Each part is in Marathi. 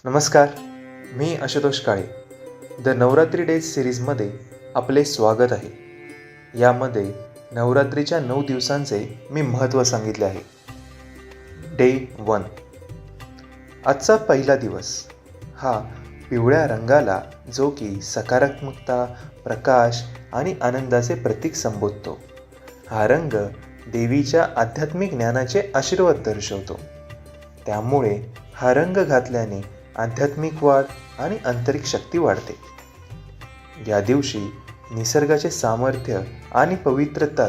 नमस्कार, मी आशुतोष काळे. द नवरात्री डेज सिरीजमध्ये आपले स्वागत आहे. यामध्ये नवरात्रीच्या 9 दिवसांचे मी महत्त्व सांगितले आहे. डे 1. आजचा पहिला दिवस हा पिवळ्या रंगाला, जो की सकारात्मकता, प्रकाश आणि आनंदाचे प्रतीक संबोधतो. हा रंग देवीच्या आध्यात्मिक ज्ञानाचे आशीर्वाद दर्शवतो. त्यामुळे हा रंग घातल्याने आध्यात्मिक वाढ आणि आंतरिक शक्ती वाढते. या दिवशी निसर्गाचे सामर्थ्य आणि पवित्रता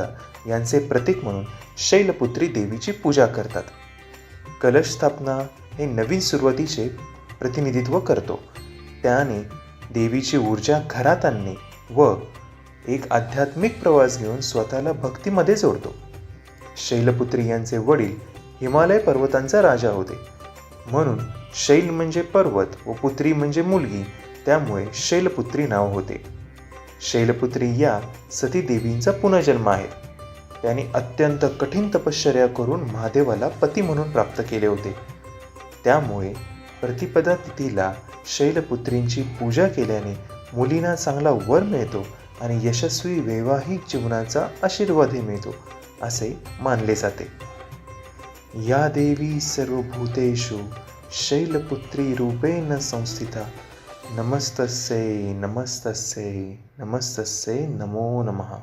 यांचे प्रतीक म्हणून शैलपुत्री देवीची पूजा करतात. कलश स्थापना हे नवीन सुरुवातीचे प्रतिनिधित्व करतो. त्याने देवीची ऊर्जा घरात आणणे व एक आध्यात्मिक प्रवास घेऊन स्वतःला भक्तीमध्ये जोडतो. शैलपुत्री यांचे वडील हिमालय पर्वतांचा राजा होते, म्हणून शैल म्हणजे पर्वत व पुत्री म्हणजे मुलगी, त्यामुळे शैलपुत्री नाव होते. शैलपुत्री या सती देवींचा पुनर्जन्म आहे. त्यांनी अत्यंत कठीण तपश्चर्या करून महादेवाला पती म्हणून प्राप्त केले होते. त्यामुळे प्रतिपदा तिथीला शैलपुत्रींची पूजा केल्याने मुलींना चांगला वर मिळतो आणि यशस्वी वैवाहिक जीवनाचा आशीर्वादही मिळतो असे मानले जाते. या देवी सर्वभूतेषु शैलपुत्री रूपेण संस्थिता. नमस्तस्यै नमस्तस्यै नमस्तस्यै नमो नमः.